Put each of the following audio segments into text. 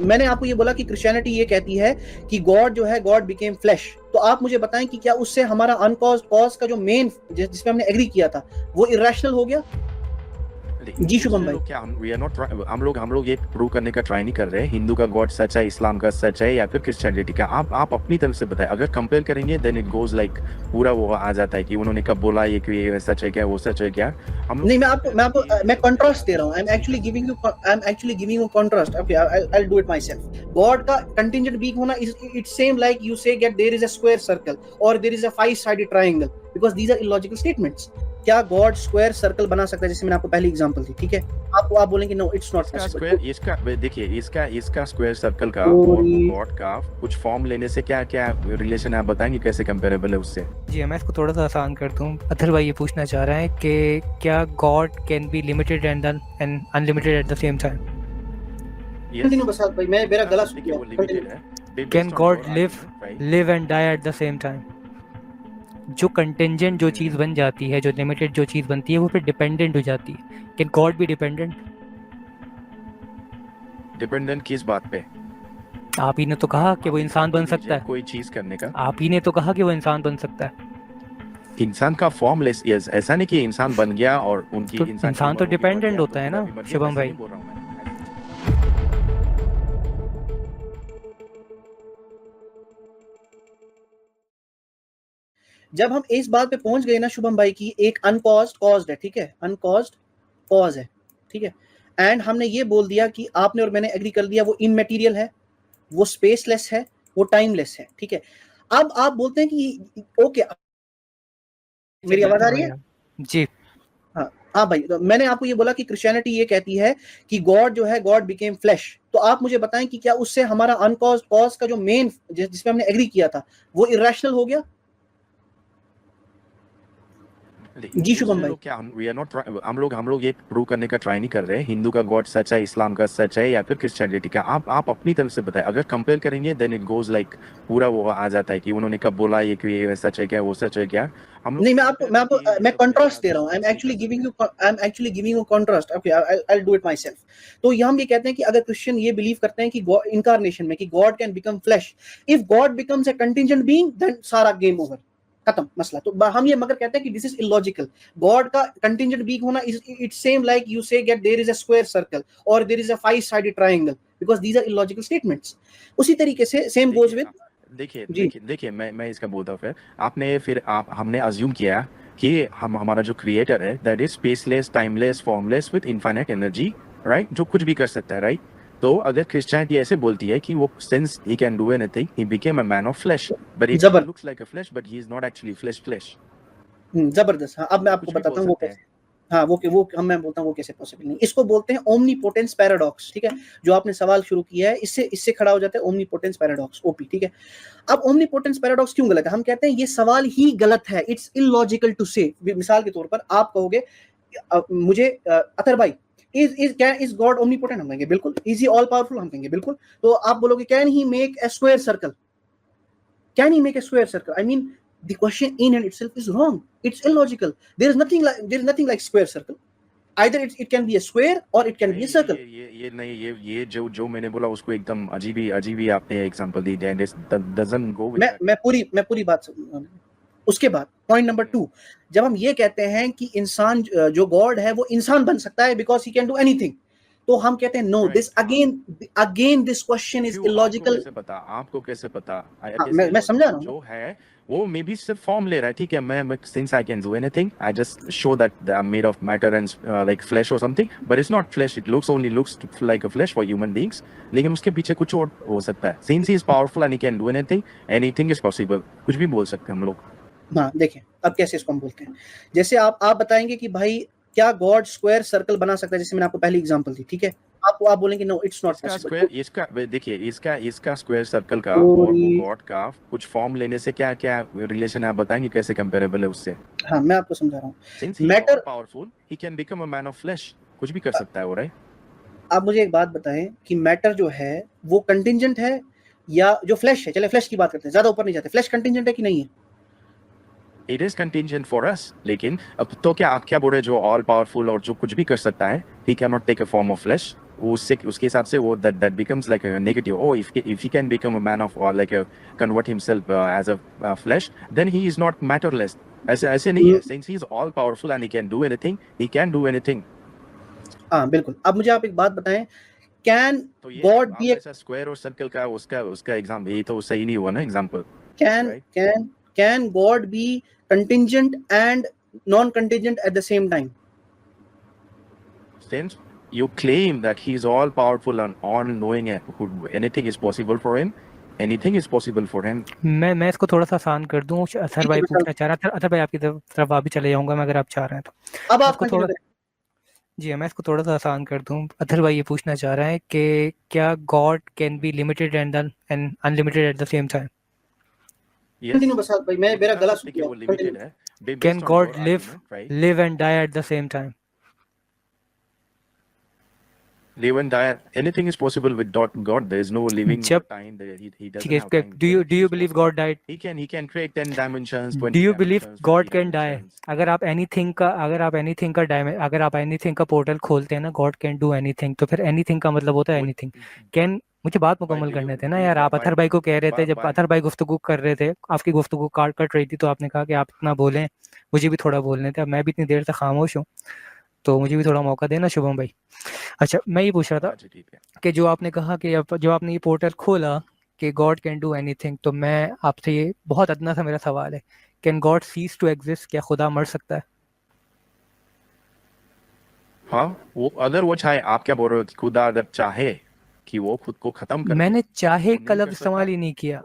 मैंने आपको ये बोला कि क्रिश्चियनिटी ये कहती है कि गॉड जो है गॉड बिकेम फ्लैश, तो आप मुझे बताएं कि क्या उससे हमारा अनकॉज कॉज का जो मेन जिसमें हमने एग्री किया था वो इरेशनल हो गया? जी शुभम दूसरे भाई। लोग क्या we are not हम लोग ये प्रूव करने का ट्राई नहीं कर रहे हिंदू का गॉड सच है, इस्लाम का सच है या फिर क्रिश्चियनिटी का। आप अपनी तरफ से बताएं। अगर कंपेयर करेंगे देन इट गोज लाइक पूरा वो आ जाता है कि उन्होंने कब बोला ये कि ये सच है क्या, वो सच है क्या। हम लोग नहीं, मैं कंट्रास्ट दे रहा हूँ। I am actually giving you contrast. Okay, I will do it myself. God का कंटिंजेंट बीइंग होना is it same like you say get there is a square circle और there is a five sided triangle, because these are illogical statements. क्या God square circle बना सकता है? जैसे मैंने आपको पहली एग्जांपल दी, ठीक है, आप बोलेंगे नो इट्स नॉट इसका पॉसिबल। स्क्वायर इसका देखिए इसका स्क्वायर सर्कल का और पूरी गॉड का कुछ फॉर्म लेने से क्या क्या रिलेशन है, आप बताएंगे कैसे कंपेरेबल है उससे। जी मैं इसको थोड़ा सा आसान कर दूं। अथर भाई ये पूछना चाह रहा है कि क्या God can be limited and unlimited at the same time? Continue बस भाई, मैं मेरा गला सूख देखिए वो गया। लिमिटेड है can based on God your live argument, right? Live and die at the same time? जो कंटेंजेंट जो चीज़ बन जाती है, जो लिमिटेड जो चीज़ बनती है, वो फिर डिपेंडेंट हो जाती है। Can God be dependent? Dependent किस बात पे? आप ही ने तो कहा कि वो इंसान बन सकता है। कोई चीज करने का। आप ही ने तो कहा कि वो इंसान बन सकता है। इंसान का फॉर्मलेस, यस, ऐसा नहीं कि इंसान बन गया और उनकी तो इंसान की इंसान उम्र तो होगी, बढ़ डिपेंडेंट गया, होता तो है खुदा ना भी मर गया, शुभम वैसा भाई। नहीं बोल रहा हूं मैं। जब हम इस बात पे पहुंच गए ना शुभम भाई की एक अनकॉज्ड कॉज्ड है, ठीक है, अनकॉज्ड कॉज है, ठीक है, एंड हमने ये बोल दिया कि आपने और मैंने एग्री कर दिया वो इनमेटीरियल है, वो स्पेसलेस है, वो टाइमलेस है, ठीक है। अब आप बोलते हैं कि ओके, मेरी आवाज आ रही है? जी हाँ हाँ भाई, तो मैंने आपको ये बोला कि क्रिश्चियनिटी ये कहती है कि गॉड जो है गॉड बिकेम फ्लैश, तो आप मुझे बताएं कि क्या उससे हमारा अनकॉज कॉज का जो मेन जिसमें हमने एग्री किया था वो इरेशनल हो गया? जी शुभम भाई। लोग क्या we are not हम लोग ये प्रूव करने का ट्राई नहीं कर रहे हिंदू का गॉड सच है, इस्लाम का सच है या फिर क्रिश्चियनिटी का। आप अपनी तरफ से बताएं। अगर कंपेयर करेंगे देन इट गोज लाइक पूरा वो आ जाता है कि उन्होंने कब बोला ये कि ये सच है क्या, वो सच है क्या। हम लोग नहीं, मैं कंट्रास्ट दे रहा हूँ। I am actually giving you contrast. Okay, I will do it my self. तो ये हम ये कहते हैं कि अगर क्रिश्चियन ये बिलीव करते हैं कि इनकारनेशन में कि God can become flesh, if God becomes a contingent being then सारा गेम ओवर, खत्म मसला। तो हम ये मगर कहते हैं कि दिस इज इलॉजिकल। गॉड का कंटिंजेंट बीइंग होना is it same like you say get there is a square circle और there is a five sided triangle, because these are illogical statements. उसी तरीके से सेम गोज विद। जी देखिए मैं इसका बोलता हूँ। फिर आप हमने अज्यूम किया कि हमारा जो क्रिएटर है that is spaceless, timeless, formless with infinite energy, right, जो कुछ भी कर सकता है, राइट। तो अगर क्रिश्चियनिटी ऐसे बोलती है कि वो since he can do anything he became a man of flesh, but he जबर looks like a flesh but he is not actually flesh. जबरदस्त। हाँ, अब मैं आपको कुछ भी बोल बताता हूँ वो सकते हैं। कैसे। हाँ वो हम मैं बोलता हूँ वो कैसे पॉसिबल नहीं। इसको बोलते हैं ओमनीपोटेंस पैराडॉक्स, ठीक है। जो आपने सवाल शुरू किया है इससे इससे खड़ा हो जाता है ओमनीपोटेंस पैराडॉक्स, ओपी, ठीक है। अब ओमनीपोटेंस पैराडॉक्स क्यों गलत है? हम कहते हैं ये सवाल ही गलत है, इट्स इलॉजिकल टू से। मिसाल के तौर पर आप कहोगे मुझे अतर भाई इज गॉड ओमनीपोटेंट? हम कहेंगे बिल्कुल। Is he all powerful? हम कहेंगे बिल्कुल। तो आप बोलोगे can he make a square circle? Can he make a square circle? I mean, the question in and itself is wrong. It's illogical. There is nothing like square circle. Either it can be a square or it can be a circle. ये नहीं, ये जो मैंने बोला उसको एकदम अजीब ही आपने example the, and it doesn't go with that. मैं पूरी बात उसके बाद पॉइंट नंबर 2, जब हम ये कहते हैं कि इंसान जो गॉड है वो इंसान बन सकता है because he can do anything, तो हम कहते हैं no, this again this question is illogical. आपको कैसे पता हाँ, मैं समझा रहा हूँ। जो है वो मे भी सिर्फ फॉर्म ले रहा है, ठीक है। मैं since I can do anything I just show that I am made of matter and like flesh और something, but it's not flesh, it looks like a flesh for human beings, लेकिन उसके पीछे कुछ और हो सकता है। Since he is powerful and he can do anything is possible, कुछ भी बोल सकते हैं हम लोग। हाँ देखें, अब कैसे इसको हम बोलते हैं। जैसे आप बताएंगे कि भाई क्या गॉड स्क्वायर सर्कल बना सकता है, जैसे मैंने आपको पहली एग्जांपल दी, ठीक है। आप बोलेंगे नो इट्स नॉट पॉसिबल। इसका स्क्वायर सर्कल का और गॉड का कुछ फॉर्म लेने से क्या क्या रिलेशन है, आप बताएंगे कैसे कंपेरेबल है उससे। हाँ मैं आपको समझा रहा हूँ। Since he is all powerful he can become a man of flesh, कुछ भी कर सकता है वो, राइट। आप मुझे एक बात बताएं कि मैटर जो है वो कंटिंजेंट है या जो फ्लैश है, चले फ्लैश की बात करते हैं, ज्यादा ऊपर नहीं जाते, फ्लैश कंटिंजेंट है कि नहीं है? It is contingent for us, लेकिन अब तो क्या आप क्या बोल रहे हैं, जो ऑल पावरफुल और जो कुछ भी कर सकता है he can not take a form of flesh. वो उससे उसके हिसाब से वो that becomes like a negative. Oh, if he can become a man of or like a convert himself as a flesh, then he is not matterless. ऐसे ऐसे नहीं है. Since he is all powerful and he can do anything, he can do anything. हाँ बिल्कुल. अब मुझे आप एक बात बताएं, कैन तो ये गॉड आप बी ऐसा स्क्वायर और सर्कल का उसका एग्जाम ये तो सही नहीं हुआ ना example. Can God B contingent and non contingent eight the same time? Since you claim that he is all powerful and all knowing and anything is possible for him, anything is possible for him. मैं इसको थोड़ा सा आसान कर दूं. अथर भाई पूछना चाह रहा था. अथर भाई आपकी तरफ आप भी चले जाऊंगा मैं अगर आप चाह रहे हैं तो. अब आप इसको थोड़ा जी मैं इसको थोड़ा सा आसान कर दूं. अथर भाई ये पूछना चाह रहे हैं कि क्या God can be limited and unlimited at the same time? Continue बस भाई, मैं मेरा गला सूख वो लिमिटेड है. Can God live and die at the same time? Live and die. Anything is possible with God. There is no living time. He doesn't have time. Do you believe God died? He can create 10 dimensions. 20 Do you believe dimensions, God 50 can die? dimensions. अगर आप anything का portal खोलते हैं ना, God can do anything, तो फिर anything का मतलब होता है anything. Can मुझे बात मुकम्मल करने थे ना यार. आप अथर भाई को कह रहे थे, जब अथर भाई गुफ्तगू कर रहे थे, आपकी गुफ्तगू कट रही थी, तो आपने कहा कि आप इतना बोलें, मुझे भी थोड़ा बोलने थे. अब मैं भी इतनी देर तक खामोश हूँ, तो मुझे भी थोड़ा मौका देना शुभम भाई. अच्छा, मैं ये पूछ रहा था कि जो आपने कहा कि जो आपने ये पोर्टल खोला कि गॉड कैन डू एनीथिंग, तो मैं आपसे ये बहुत अदना सा मेरा सवाल है, can God cease to exist? क्या खुदा मर सकता है? हाँ, वो अगर वो चाहे. आप क्या बोल रहे हो कि खुदा अगर चाहे कि वो खुद को खत्म कर? मैंने चाहे का लफ्ज इस्तेमाल ही नहीं किया.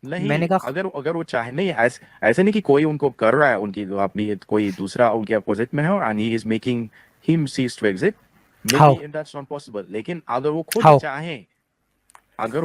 नहीं, मैंने कहा अगर वो चाहे. नहीं, ऐसे नहीं कि कोई उनको कर रहा है, उनकी अपनी कोई दूसरा उनके अपोजिट में है and he is making him cease to exist. Maybe that's not possible. लेकिन अगर वो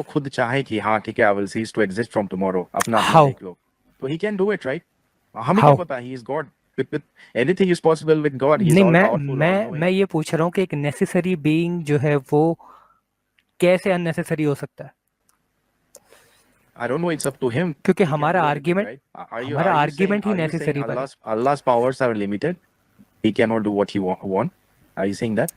खुद चाहे कि हाँ ठीक है, I will cease to exist from tomorrow, अपना देख लो, तो he can do it, right? हमें क्या पता, he is God. With anything is possible with God. He is all powerful. मैं ये पूछ रहा हूँ कि एक नेसेसरी बीइंग जो है वो कैसे अननेसेसरी हो सकता है? I don't know, it's up to him. क्योंकि हमारा आर्गुमेंट ही नेसेसरी पर. Allah's powers are limited. He cannot do what he want. Are you saying that?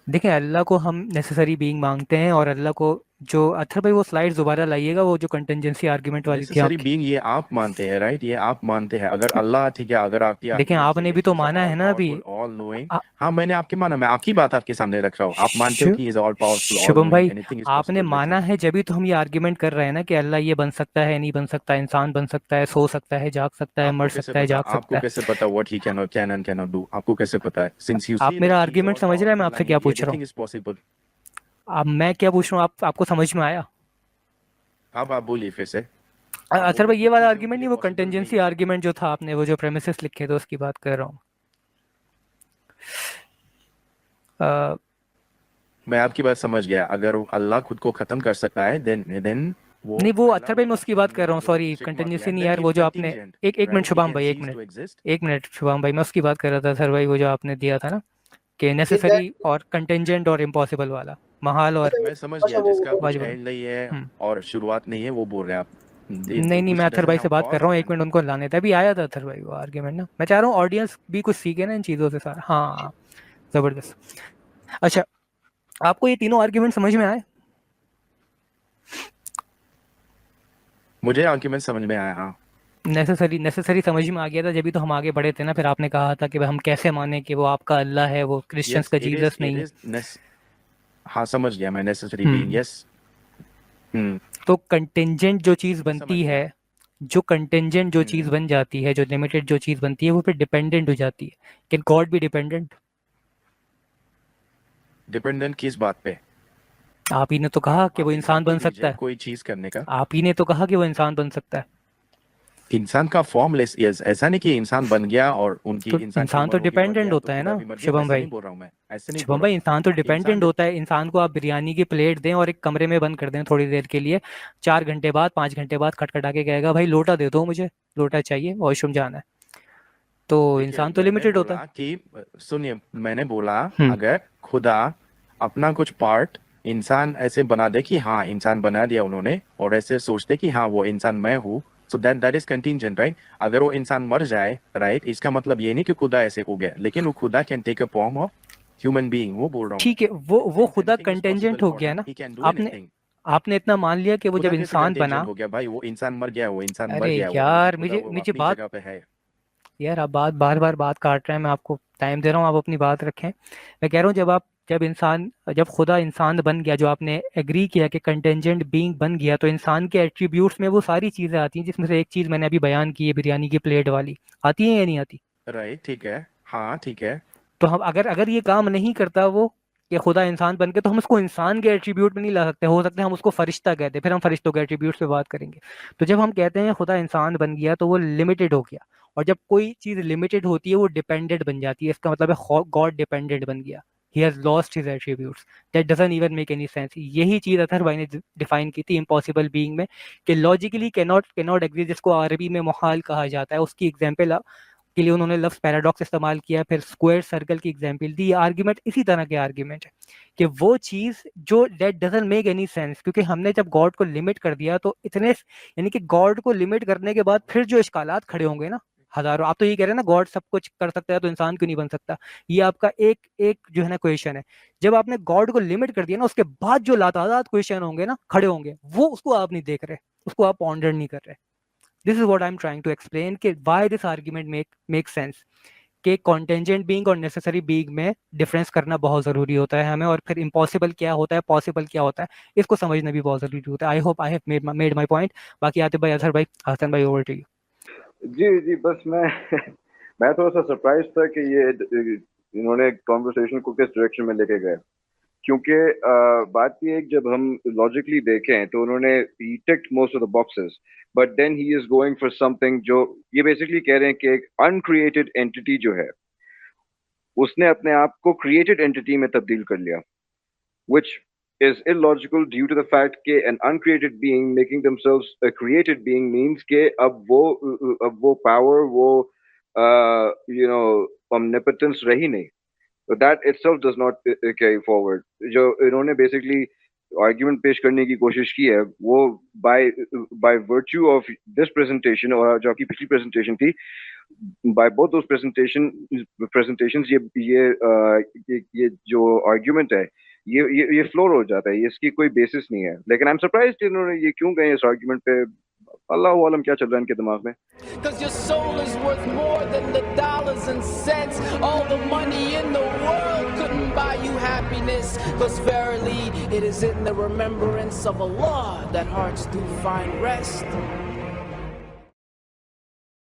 देखिए, अल्लाह को हम नेसेसरी बीइंग मांगते हैं, और अल्लाह को जो अथर भाई वो स्लाइड दोबारा लाइएगा, वो जो कंटिजेंसी आर्गुमेंट वाली थी. नेसेसरी बीइंग ये आप मानते हैं, राइट? ये आप मानते हैं. अगर अल्लाह ठीक है, अगर आपकी देखिए आपने भी तो माना है ना अभी. All knowing. हाँ, मैंने आपके माना, मैं आपकी बात आपके सामने रख रहा हूँ. आप मानते हो कि इज ऑल पावरफुल. शुभम भाई, आपने माना है, जब भी तो हम ये आर्गुमेंट कर रहे हैं ना कि अल्लाह ये बन सकता है, नहीं बन सकता, इंसान बन सकता है, सो सकता है, जाग सकता है, मर सकता है, जाग सकता है. आपको कैसे पता what he can and can not do? आपको कैसे पता है? सिंस यू आप मेरा आर्गुमेंट समझ रहे हैं मैं आपसे क्या पूछ रहा हूँ? अब मैं क्या पूछ रहा हूँ, आपको समझ में आया? आप बोलिए फिर से. अथर भाई, ये वाला आर्गुमेंट नहीं, वो कंटिजेंसी आर्गुमेंट जो था, आपने वो जो प्रेमिसेस लिखे थे उसकी बात कर रहा हूँ. मैं आपकी बात समझ गया. अगर अल्लाह खुद को खत्म कर सकता है, देन वो नहीं, वो अथर भाई मैं उसकी बात कर रहा हूँ. सॉरी, कंटिजेंसी नहीं यार, वो जो आपने एक मिनट शुभम भाई, एक मिनट शुभम भाई, मैं उसकी बात कर रहा था. अथर भाई, वो जो आपने दिया था ना कि नेसेसरी और कंटिजेंट और इम्पॉसिबल वाला, महाल और. मैं समझ गया, जिसका एंड नहीं है और शुरुआत नहीं है, वो बोल रहे हैं आप. नहीं, मैं अथर भाई से बात कर रहा हूँ. एक मिनट उनको लाने थे, अभी आया था अथर भाई वो आर्गुमेंट ना. मैं चाह रहा हूँ ऑडियंस भी कुछ सीखे ना इन चीज़ों से सारा. हाँ, जबरदस्त. अच्छा, आपको ये तीनों आर्गुमेंट समझ में आए? मुझे आर्गुमेंट समझ में आया. हाँ, नेसेसरी समझ में आ गया था, जब भी तो हम आगे बढ़े थे ना. फिर आपने कहा था कि हम कैसे माने कि वो आपका अल्लाह है, वो क्रिश्चियंस का जीसस नहीं है. हाँ, समझ गया मैं. Necessary being, yes. तो कंटिजेंट जो चीज़ बनती है, जो चीज़ बन जाती है, जो लिमिटेड जो चीज़ बनती है, वो फिर डिपेंडेंट हो जाती है. Can God be dependent? Dependent किस बात पे? आप ही ने तो कहा कि वो इंसान बन सकता है. कोई चीज करने का. आप ही ने तो कहा कि वो इंसान बन सकता है. इंसान का फॉर्मलेस, ऐसा नहीं कि इंसान बन गया और उनकी तो इंसान तो डिपेंडेंट होता है ना शुभम भाई. शुभम भाई, इंसान तो डिपेंडेंट होता है. इंसान को आप बिरयानी की प्लेट दें और एक कमरे में बंद कर दें थोड़ी देर के लिए, 4 घंटे बाद 5 घंटे बाद खटखटा के कहेगा भाई लोटा दे दो, मुझे लोटा चाहिए, वॉशरूम जाना है. तो इंसान तो लिमिटेड होता है. कि सुनिए, मैंने बोला अगर खुदा अपना कुछ पार्ट इंसान ऐसे बना दे कि हाँ इंसान बना दिया उन्होंने, और ऐसे सोचते कि हाँ वो इंसान मैं हूँ, so that is contingent, right? अगर वो इंसान मर जाए, right, इसका मतलब ये नहीं कि खुदा ऐसे हो गया, लेकिन वो खुदा can take a form of human being, वो बोल रहा हूँ ठीक है, वो खुदा anything is कंटेंजेंट possible हो for गया him. ना। He can do आपने anything. आपने इतना मान लिया कि वो खुदा जब कैसे इंसान बना। contingent हो गया भाई? वो इंसान मर गया, वो इंसान मर अरे गया, वो यार, खुदा वो मुझे अपनी बात, जगह पे है। यार आप बार बार बात काट रहे हैं, मैं आपको टाइम दे रहा हूँ, आप अपनी बात रखें। मैं कह रहा हूँ जब खुदा इंसान बन गया, जो आपने एग्री किया कि कंटेंजेंट बीइंग बन गया, तो इंसान के एट्रीब्यूट्स में वो सारी चीजें आती हैं, जिसमें से एक चीज मैंने अभी बयान की है, बिरयानी की प्लेट वाली। आती है या नहीं आती? राइट, ठीक है, हाँ ठीक है। तो हम अगर अगर ये काम नहीं करता वो, कि खुदा इंसान बन के, तो हम उसको इंसान के एट्रीब्यूट में नहीं ला सकते। हो सकता है हम उसको फरिश्ता कहते हैं, फिर हम फरिश्तों के एट्रीब्यूट्स पे बात करेंगे। तो जब हम कहते हैं खुदा इंसान बन गया, तो वो लिमिटेड हो गया। और जब कोई चीज लिमिटेड होती है, वो डिपेंडेंट बन जाती है। इसका मतलब है गॉड डिपेंडेंट बन गया। He has lost his attributes. That doesn't even make any sense. यही चीज अथर भाई ने डिफाइन की थी इम्पॉसिबल बीइंग में, कि लॉजिकली कैनॉट एग्जिस्ट, जिसको अरबी में मुहाल कहा जाता है। उसकी एग्जाम्पल के लिए उन्होंने लफ्ज पैराडॉक्स इस्तेमाल किया, फिर स्क्वायर सर्कल की एग्जांपल दी। ये आर्ग्यूमेंट इसी तरह के आर्ग्यूमेंट है कि वो चीज जो that doesn't make any sense, क्योंकि हमने जब गॉड को लिमिट कर दिया, तो इतने, यानी कि गॉड को लिमिट करने के बाद फिर जो इश्कालात खड़े होंगे ना हजारों। आप तो ये कह रहे हैं ना गॉड सब कुछ कर सकता है, तो इंसान क्यों नहीं बन सकता? ये आपका एक एक जो है ना क्वेश्चन है। जब आपने गॉड को लिमिट कर दिया ना, उसके बाद जो लातादाद क्वेश्चन होंगे ना खड़े होंगे, वो उसको आप नहीं देख रहे, उसको आप पॉन्डर नहीं कर रहे। This is what I am trying to explain, कि why this argument make sense, कि कॉन्टेंजेंट बीइंग और नेसेसरी बीइंग में डिफरेंस करना बहुत जरूरी होता है हमें, और फिर इम्पॉसिबल क्या होता है, पॉसिबल क्या होता है, इसको समझना भी बहुत जरूरी होता है। I hope I have made my point. बाकी आतिफ भाई, अजहर भाई, हसन भाई, ओवर टू यू। जी बस मैं थोड़ा सा सरप्राइज था कि ये इन्होंने कॉन्वर्सेशन को किस डायरेक्शन में लेके गए, क्योंकि बात ये है कि जब हम लॉजिकली देखें तो उन्होंने ही ticked most of the boxes, but then he is going for something जो ये बेसिकली कह रहे हैं कि एक अनक्रिएटेड एंटिटी जो है उसने अपने आप को क्रिएटेड एंटिटी में तब्दील कर लिया, which is illogical due to the fact कि an uncreated being making themselves a created being means कि अब वो power, वो omnipotence रही नहीं. So that itself does not carry forward. जो इन्होंने basically argument पेश करने की कोशिश की है, वो by virtue of this presentation और जो आपकी पिछली presentation थी, by both those presentations ये जो argument है, ये फ्लोर हो जाता है, ये इसकी कोई बेसिस नहीं है। लेकिन आई एम सरप्राइज्ड इन्होंने ये क्यों गए इस आर्गुमेंट पे, अल्लाह आलम क्या चल रहा है इनके दिमाग में। Cause your soul is worth more than the dollars and cents. All the money in the world couldn't buy you happiness. Cause verily it is in the remembrance of Allah that hearts do find rest.